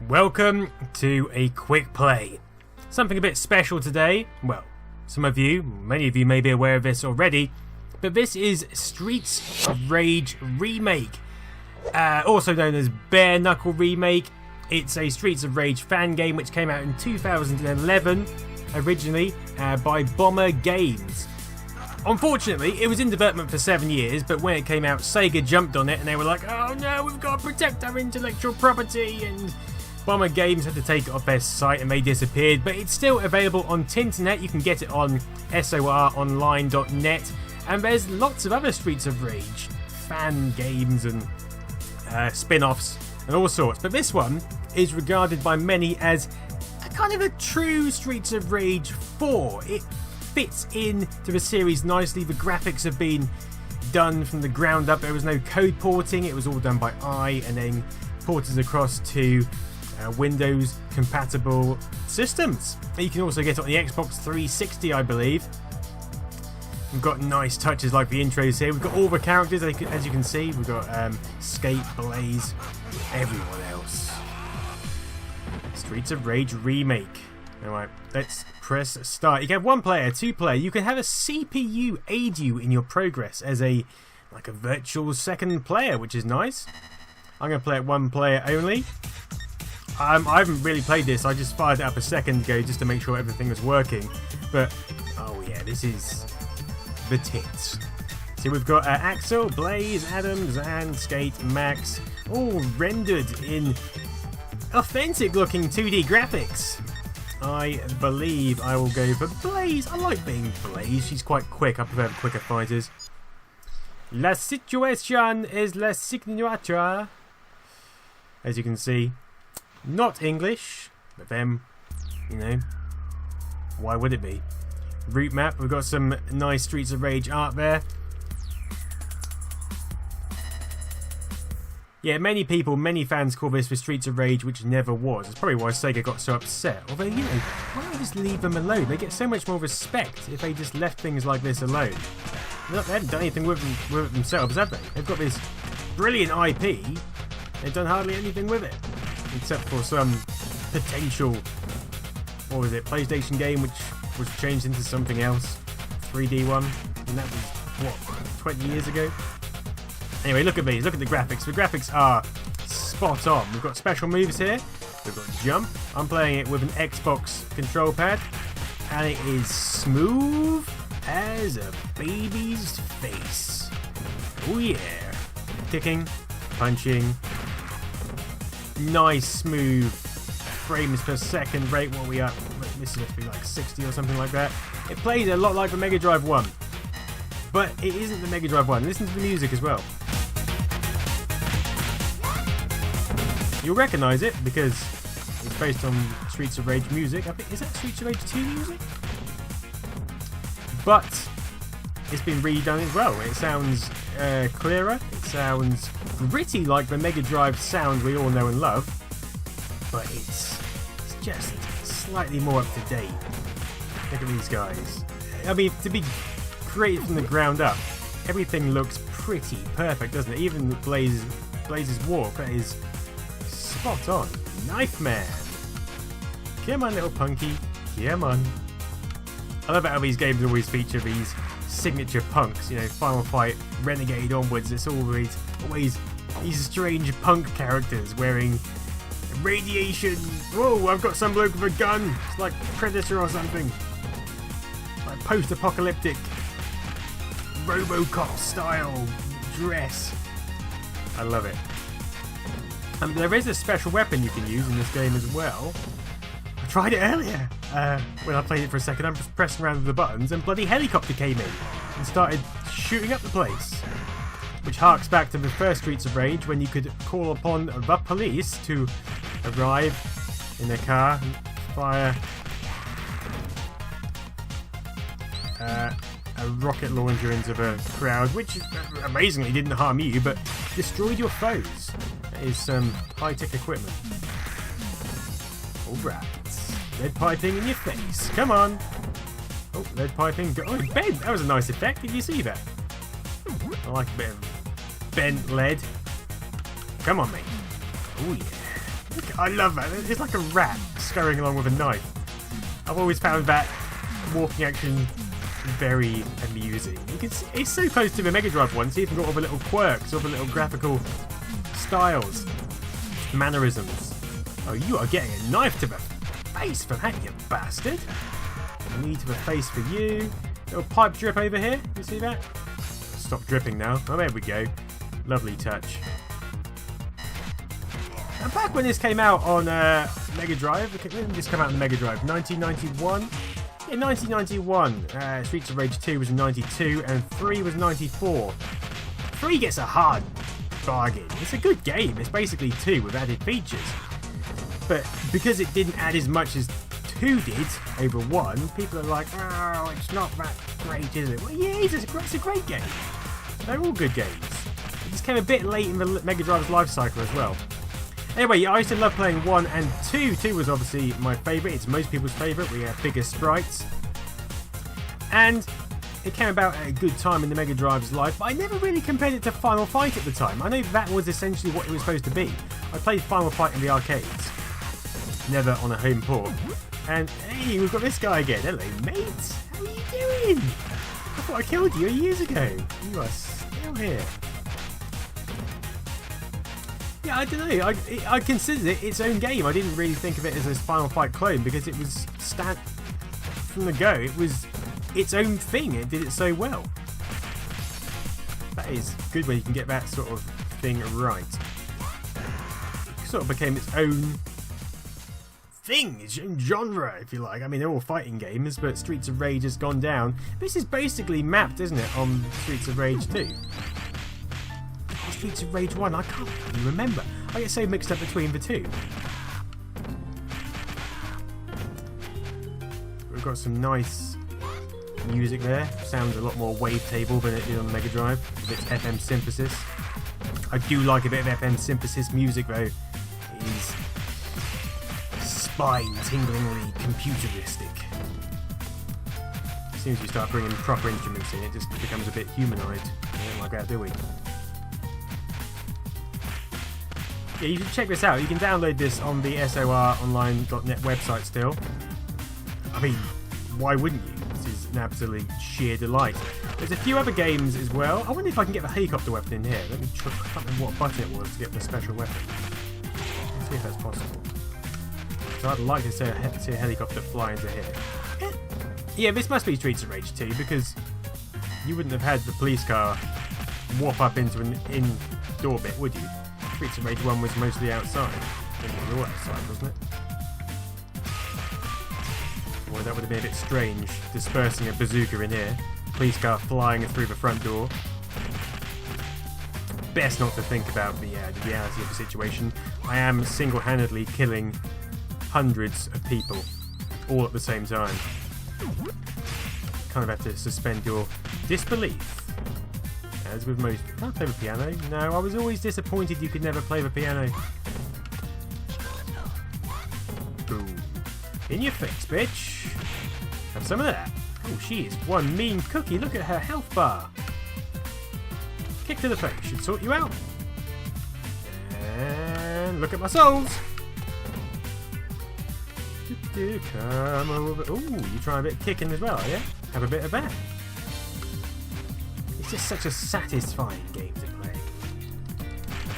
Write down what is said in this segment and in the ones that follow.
Welcome to a quick play. Something a bit special today. Well, many of you may be aware of this already, but this is Streets of Rage Remake, also known as Bare Knuckle Remake. It's a Streets of Rage fan game which came out in 2011, originally by Bombergames. Unfortunately, it was in development for 7 years, but when it came out, Sega jumped on it and they were like, oh no, we've got to protect our intellectual property, and Bombergames had to take it off their site and they disappeared, but it's still available on Tinternet. You can get it on soronline.net, and there's lots of other Streets of Rage fan games and spin-offs and all sorts, but this one is regarded by many as a kind of a true Streets of Rage 4. It fits into the series nicely. The graphics have been done from the ground up. There was no code porting, it was all done by eye and then ported across to Windows compatible systems. You can also get it on the Xbox 360, I believe. We've got nice touches like the intros here. We've got all the characters, as you can see. We've got Skate, Blaze, everyone else. Streets of Rage Remake. Alright, let's press start. You can have one player, two player. You can have a CPU aid you in your progress as a virtual second player, which is nice. I'm going to play it one player only. I haven't really played this. I just fired it up a second ago just to make sure everything was working. But, oh yeah, this is the tits. So we've got Axel, Blaze, Adams, and Skate, Max, all rendered in authentic looking 2D graphics. I believe I will go for Blaze. I like being Blaze. She's quite quick. I prefer the quicker fighters. La situation es la signature. As you can see, not English, but then, you know, why would it be? Route map. We've got some nice Streets of Rage art there. Yeah, many fans call this the Streets of Rage, which never was. It's probably why Sega got so upset. Although, you know, why don't they just leave them alone? They get so much more respect if they just left things like this alone. They haven't done anything with it themselves, have they? They've got this brilliant IP. They've done hardly anything with it. Except for some potential, what was it, PlayStation game which was changed into something else. 3D one. And that was, what, 20 years ago? Anyway, look at these. Look at the graphics. The graphics are spot on. We've got special moves here. We've got jump. I'm playing it with an Xbox control pad. And it is smooth as a baby's face. Oh yeah. Kicking, punching. Nice, smooth frames per second rate. What are we up? This is going to be like 60 or something like that. It plays a lot like the Mega Drive 1. But it isn't the Mega Drive 1. Listen to the music as well. You'll recognise it because it's based on Streets of Rage music. I think, is that Streets of Rage 2 music? But it's been redone as well. It sounds clearer. It sounds gritty like the Mega Drive sound we all know and love. But it's just slightly more up to date. Look at these guys. I mean, to be created from the ground up, everything looks pretty perfect, doesn't it? Even Blaze's walk, that is spot on. Knife Man. Come on, little punky. Come on. I love how these games always feature these signature punks, you know, Final Fight, Renegade onwards. It's always these strange punk characters wearing radiation. Whoa, I've got some bloke with a gun. It's like Predator or something. Like post-apocalyptic RoboCop style dress. I love it. There is a special weapon you can use in this game as well. I tried it earlier when I played it for a second. I'm just pressing around with the buttons and bloody helicopter came in and started shooting up the place, which harks back to the first Streets of Rage when you could call upon the police to arrive in a car and fire a rocket launcher into the crowd, which amazingly didn't harm you but destroyed your foes. That is some high-tech equipment. Alright. Lead piping in your face. Come on. Oh, lead piping. Oh, it bent. That was a nice effect. Did you see that? I like a bit of bent lead. Come on, mate. Oh, yeah. I love that. It's like a rat scurrying along with a knife. I've always found that walking action very amusing. It's so close to the Mega Drive one. It's even got all the little quirks, all the little graphical styles, mannerisms. Oh, you are getting a knife to the face for that, you bastard. A knee to the face for you. Little pipe drip over here. You see that? Stop dripping now. Oh, there we go. Lovely touch. And back when this came out on Mega Drive, when did this come out on the Mega Drive? 1991? In 1991, Streets of Rage 2 was 92 and 3 was 94. 3 gets a hard bargain. It's a good game. It's basically 2 with added features. But because it didn't add as much as 2 did over 1, people are like, oh, it's not that great, is it? Well, yeah, it's a great game. They're all good games. It just came a bit late in the Mega Drive's life cycle as well. Anyway, I used to love playing 1 and 2. 2 was obviously my favourite. It's most people's favourite. We had bigger sprites. And it came about at a good time in the Mega Drive's life, but I never really compared it to Final Fight at the time. I know that was essentially what it was supposed to be. I played Final Fight in the arcades, never on a home port. And hey, we've got this guy again. Hello, mate. How are you doing? I thought I killed you years ago. You are still here. Yeah, I don't know. I considered it its own game. I didn't really think of it as a Final Fight clone because it was from the go. It was its own thing. It did it so well. That is good when you can get that sort of thing right. It sort of became its own thing, its own genre, if you like. I mean, they're all fighting games, but Streets of Rage has gone down. This is basically mapped, isn't it, on Streets of Rage 2? Streets of Rage 1, I can't really remember. I get so mixed up between the two. We've got some nice music there. Sounds a lot more wavetable than it did on the Mega Drive with its FM synthesis. I do like a bit of FM synthesis music though. It is spine-tinglingly computeristic. As soon as you start bringing proper instruments in, it just becomes a bit humanoid. We don't like that, do we? Yeah, you should check this out. You can download this on the soronline.net website still. I mean, why wouldn't you? This is an absolute sheer delight. There's a few other games as well. I wonder if I can get the helicopter weapon in here. Let me try. I can't remember what button it was to get the special weapon. Let's see if that's possible. So I'd like to see a helicopter fly into here. Yeah, this must be Streets of Rage 2 because you wouldn't have had the police car warp up into an indoor bit, would you? Streets of Rage 1 was mostly outside. I think it was all outside, wasn't it? Boy, that would have been a bit strange, dispersing a bazooka in here. Police car flying through the front door. Best not to think about the reality of the situation. I am single-handedly killing hundreds of people, all at the same time. Kind of have to suspend your disbelief. As with most... Can't play the piano. No, I was always disappointed you could never play the piano. Boom. In your face, bitch. Have some of that. Oh, she is one mean cookie. Look at her health bar. Kick to the face. Should sort you out. And look at my souls. Come over. Ooh, you try a bit of kicking as well, yeah? Have a bit of that. It's just such a satisfying game to play.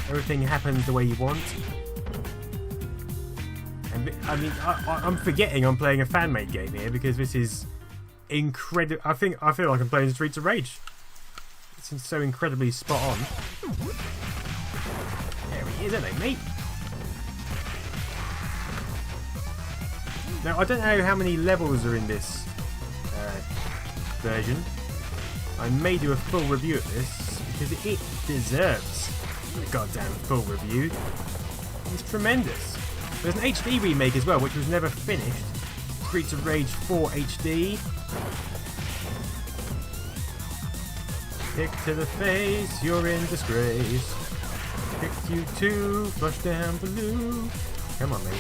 Everything happens the way you want. And I mean, I'm forgetting I'm playing a fan-made game here because this is incredible. I feel like I'm playing Streets of Rage. It's so incredibly spot on. There he is, isn't he, mate? Now I don't know how many levels are in this version. I may do a full review of this because it deserves a goddamn full review. It's tremendous. There's an HD remake as well, which was never finished. Streets of Rage 4 HD. Kick to the face, you're in disgrace. Kick you too, flush down blue. Come on, mate.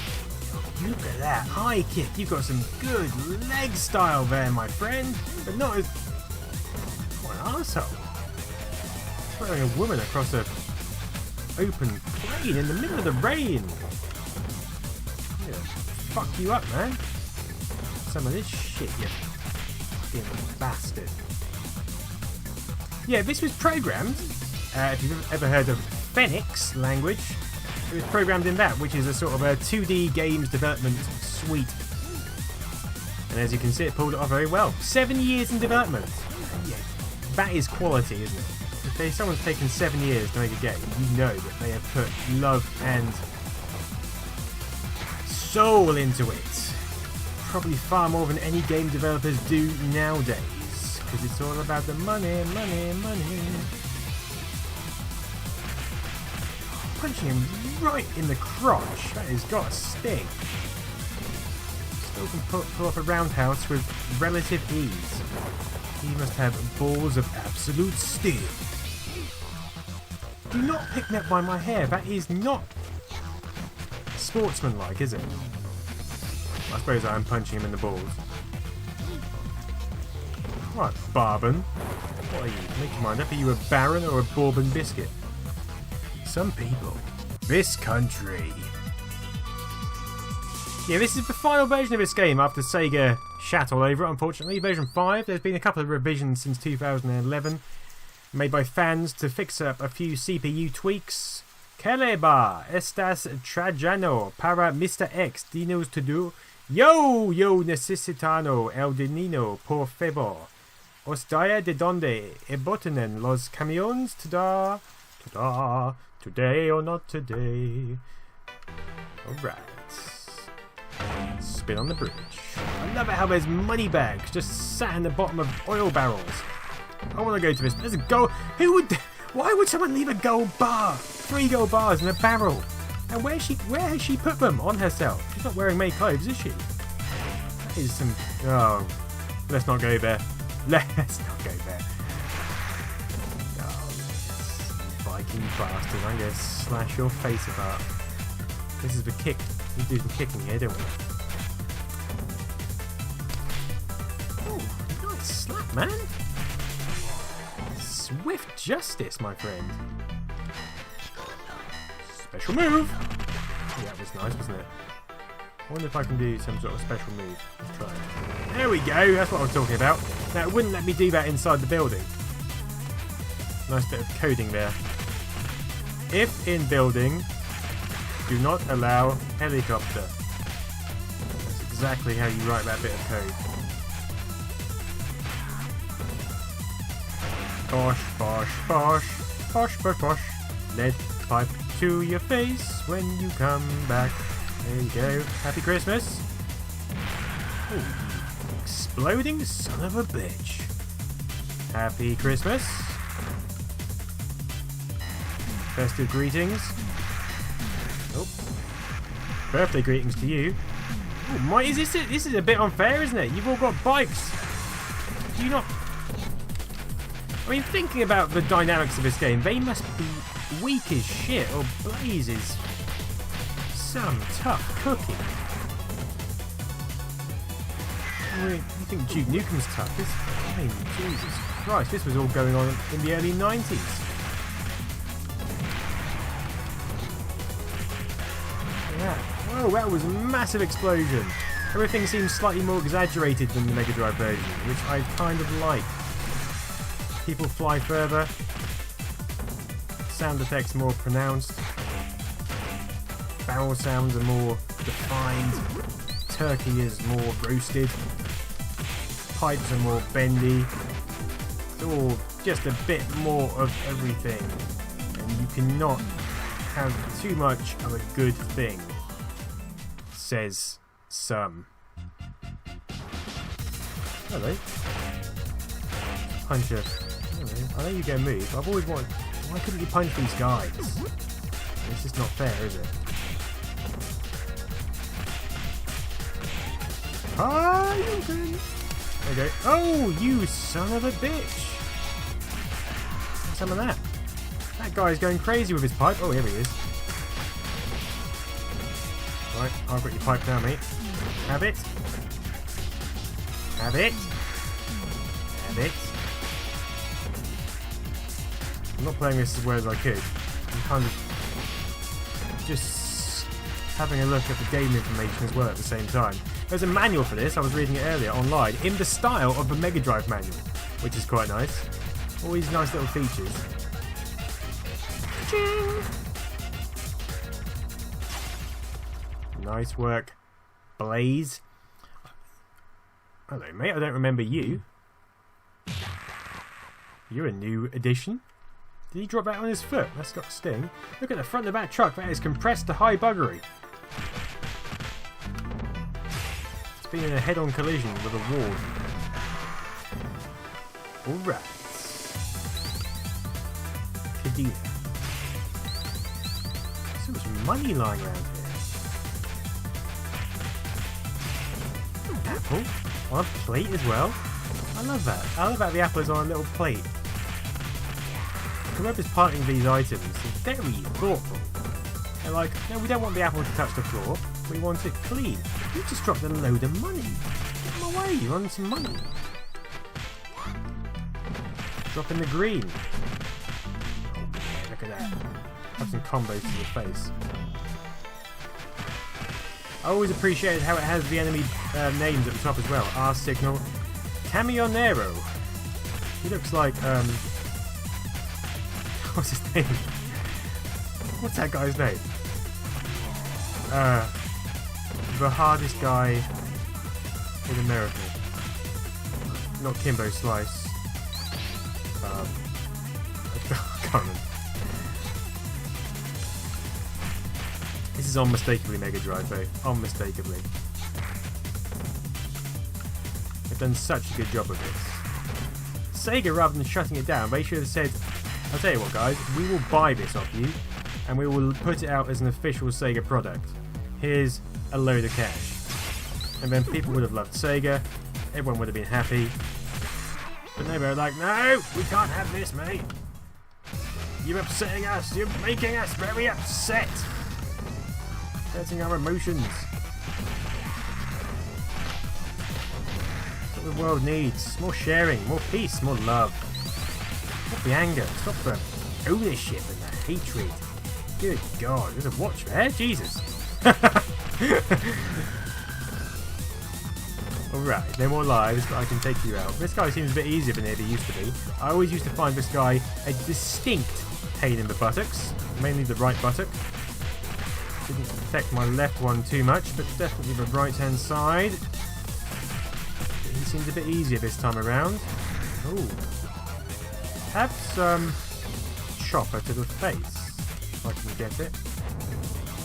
Look at that high kick. You've got some good leg style there, my friend. But not as... What an arsehole. Throwing a woman across a open plain in the middle of the rain. fuck you up, man. Some of this shit, you fucking bastard. Yeah, this was programmed, if you've ever heard of Phoenix language, it was programmed in that, which is a sort of a 2D games development suite. And as you can see, it pulled it off very well. 7 years in development. Yeah, that is quality, isn't it? If someone's taken 7 years to make a game, you know that they have put love and soul into it. Probably far more than any game developers do nowadays. Because it's all about the money, money, money. Punching him right in the crotch. That has got a sting. Still can pull off a roundhouse with relative ease. He must have balls of absolute steel. Do not pick me up by my hair. That is not sportsmanlike, is it? I suppose I am punching him in the balls. Right, Barbon. What are you? Make your mind up. Are you a Baron or a Bourbon biscuit? Some people. This country. Yeah, this is the final version of this game after Sega shat all over it, unfortunately. Version 5. There's been a couple of revisions since 2011. Made by fans to fix up a few CPU tweaks. Keleba estas trajano para Mr. X dinos to do. Yo necesitano el dinino por favor. Os dia de donde ebotanen los camiones today or not today. Alright. Spin on the bridge. I love it how there's money bags just sat in the bottom of oil barrels. I want to go to this. There's a gold. Why would someone leave a gold bar? 3 gold bars in a barrel. And where has she put them? On herself. She's not wearing many clothes, is she? That is some. Oh, let's not go there. Let's not go there. Oh, yes. Viking bastard! I'm gonna slash your face apart. This is the kick. We do some kicking here, don't we? Oh, nice slap, man. Swift justice, my friend. Special move! Yeah, that was nice, wasn't it? I wonder if I can do some sort of special move. Let's try it. There we go, that's what I was talking about. Now, it wouldn't let me do that inside the building. Nice bit of coding there. If in building, do not allow helicopter. That's exactly how you write that bit of code. Bosh, bosh, bosh, bosh, bosh, bosh. Lead pipe to your face when you come back. There you go. Happy Christmas. Ooh, exploding son of a bitch. Happy Christmas. Festive greetings. Oh. Birthday greetings to you. Oh, this is a bit unfair, isn't it? You've all got bikes. Do you not... I mean, thinking about the dynamics of this game, they must be weak as shit, or Blaze is some tough cookie. I mean, you think Duke Nukem's tough? I mean, Jesus Christ, this was all going on in the early 90s. Yeah. Whoa, that was a massive explosion. Everything seems slightly more exaggerated than the Mega Drive version, which I kind of like. People fly further. Sound effects more pronounced. Barrel sounds are more defined. Turkey is more roasted. Pipes are more bendy. It's all just a bit more of everything. And you cannot have too much of a good thing, says some. Hello. Punch a... I know you go move, but I've always wanted... Why couldn't you punch these guys? It's just not fair, is it? There you go. Oh, you son of a bitch! Some of that. That guy's going crazy with his pipe. Oh, here he is. Right, I've got your pipe now, mate. Have it. Have it. Have it. I'm not playing this as well as I could. I'm kind of just having a look at the game information as well at the same time. There's a manual for this, I was reading it earlier online, in the style of the Mega Drive manual, which is quite nice. All these nice little features. Ching! Nice work, Blaze. Hello, mate, I don't remember you. You're a new addition. Did he drop that on his foot? That's got a sting. Look at the front of that truck. That is compressed to high buggery. It's been in a head-on collision with a wall. Alright. Kadena. So much money lying around here. Apple? On a plate as well? I love that. I love that the apple is on a little plate. Whoever's parting these items is very thoughtful. They're like, no, we don't want the apple to touch the floor. We want it clean. You just dropped a load of money. Get them away, you're on some money. Drop in the green. Oh yeah, look at that. Have some combos to the face. I always appreciated how it has the enemy names at the top as well. R-Signal. Camionero. He looks like, what's his name? What's that guy's name? The hardest guy in America. Not Kimbo Slice. I can't remember. This is unmistakably Mega Drive though. Unmistakably. They've done such a good job of this. Sega, rather than shutting it down, they should have said, I'll tell you what guys, we will buy this off you and we will put it out as an official Sega product. Here's a load of cash. And then people would have loved Sega, everyone would have been happy. But no, they were like, no, we can't have this, mate. You're upsetting us, you're making us very upset. Hurting our emotions. That's what the world needs. More sharing, more peace, more love. Stop the anger, stop the ownership and the hatred. Good God, there's a watch there? Jesus. Alright, no more lives, but I can take you out. This guy seems a bit easier than it used to be. I always used to find this guy a distinct pain in the buttocks, mainly the right buttock. Didn't affect my left one too much, but definitely the right hand side. He seems a bit easier this time around. Ooh. Have some chopper to the face, if I can get it.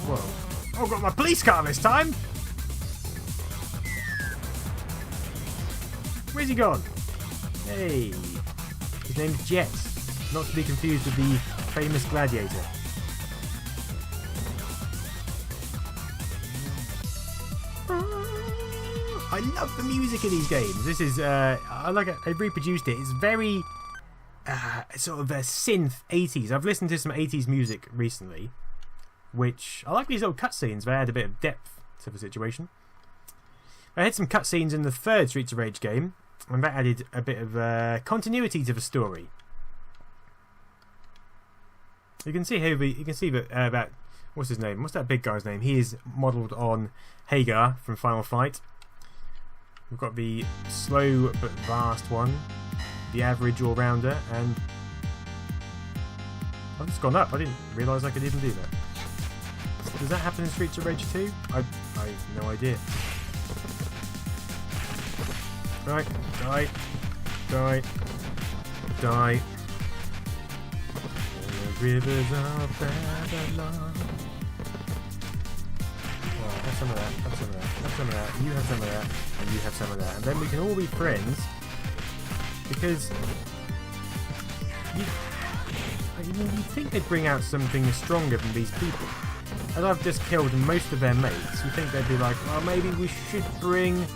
Whoa. Oh, I've got my police car this time! Where's he gone? Hey. His name's Jet. Not to be confused with the famous gladiator. I love the music of these games. This is, I reproduced it. It's very, sort of a synth 80s. I've listened to some 80s music recently, which, I like these little cutscenes. They add a bit of depth to the situation. I had some cutscenes in the third Streets of Rage game, and that added a bit of continuity to the story. You can see that what's his name? What's that big guy's name? He is modelled on Hagar from Final Fight. We've got the slow but vast one, the average all-rounder, and I've just gone up. I didn't realise I could even do that. Does that happen in Streets of Rage 2? I have no idea. Right, die, die, die. The rivers of Babylon. Oh, have some of that, have some of that, have some of that, you have some of that, and you have some of that. And then we can all be friends, because you think they'd bring out something stronger than these people. As I've just killed most of their mates, you think they'd be like, well, maybe we should bring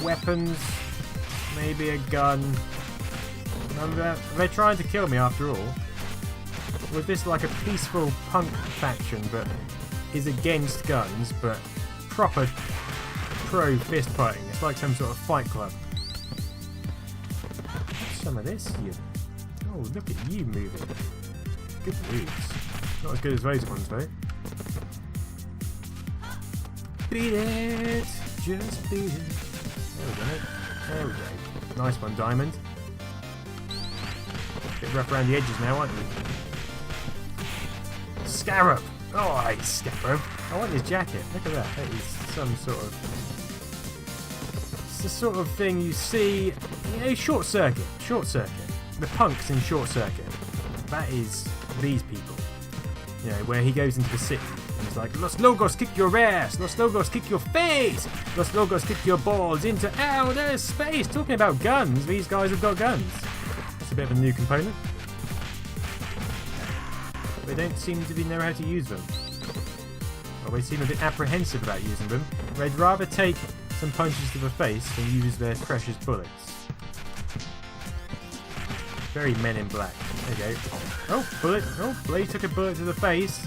weapons, maybe a gun. They're trying to kill me after all. Was this like a peaceful punk faction that is against guns, but proper pro fist fighting? It's like some sort of fight club. Some of this, you. Oh, look at you moving. Good moves. Not as good as those ones though. beat it. Just beat it. There we go. There we go. Nice one, Diamond. Bit rough around the edges now, aren't you? Scarab! Oh, I hate Scarab. I want his jacket. Look at that. That is some sort of... It's the sort of thing you see... You know, Short Circuit. Short Circuit. The punks in Short Circuit. That is these people. You know, where he goes into the city and he's like, Los Logos kick your ass! Los Logos kick your face! Los Logos kick your balls into outer space! Talking about guns, these guys have got guns. That's a bit of a new component. They don't seem to know how to use them. Well, they seem a bit apprehensive about using them. They'd rather take some punches to the face than use their precious bullets. Very Men in Black. There you go. Oh, bullet. Oh, Blade took a bullet to the face.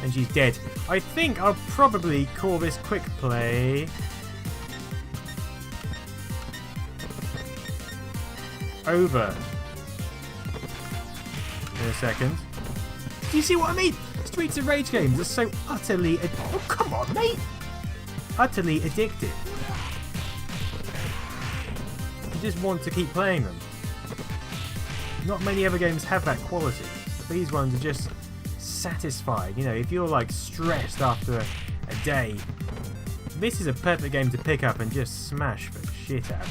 And she's dead. I think I'll probably call this quick play. Over. In a second. Do you see what I mean? Streets of Rage games are so utterly... Oh, come on, mate! Utterly addictive. You just want to keep playing them. Not many other games have that quality. But these ones are just satisfying. You know, if you're like stressed after a day, this is a perfect game to pick up and just smash the shit out of.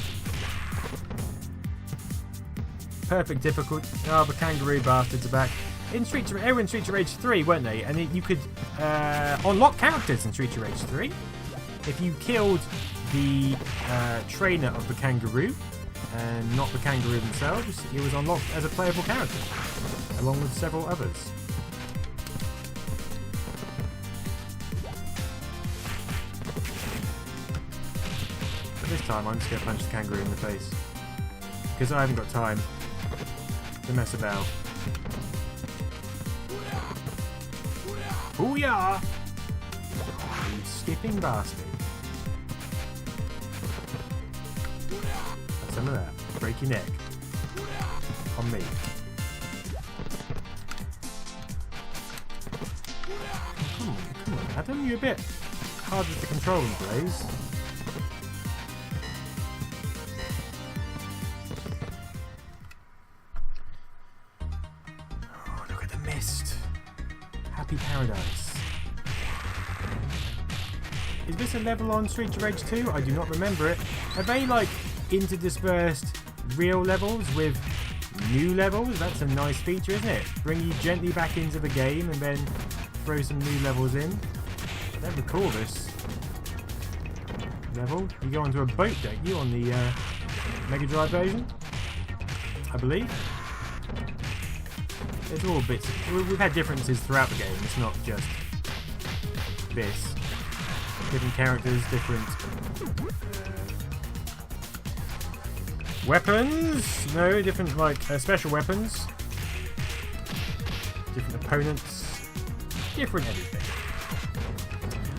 Perfect difficult. Oh, the kangaroo bastards are back. In Streets of Rage 3, weren't they? And you could unlock characters in Streets of Rage 3 if you killed the trainer of the kangaroo and not the kangaroo themselves. It was unlocked as a playable character, along with several others. But this time, I'm just going to punch the kangaroo in the face because I haven't got time to mess about. Booyah! You skipping bastard. Have some of that. Break your neck. On me. Come on, Adam. You're a bit harder to control in Blaze. Oh, look at the mist. Happy Paradise. Is this a level on Streets of Rage 2? I do not remember it. Are they like interdispersed real levels with new levels? That's a nice feature, isn't it? Bring you gently back into the game and then throw some new levels in. I don't recall this level. You go onto a boat, don't you, on the Mega Drive version? I believe. There's all bits. We've had differences throughout the game. It's not just this. Different characters, different weapons. No, different like special weapons. Different opponents. Different everything.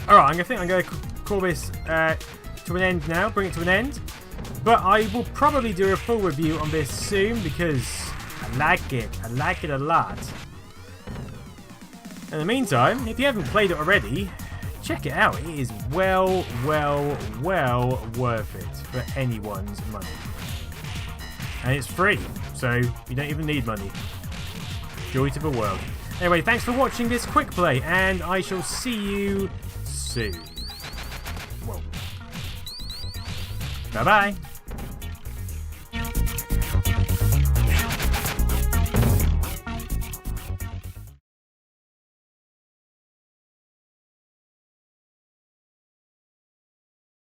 All right, I think I'm going to call this to an end now. Bring it to an end. But I will probably do a full review on this soon because I like it. I like it a lot. In the meantime, if you haven't played it already, check it out. It is well worth it for anyone's money. And it's free, so you don't even need money. Joy to the world. Anyway, thanks for watching this quick play, and I shall see you soon. Whoa. Bye-bye.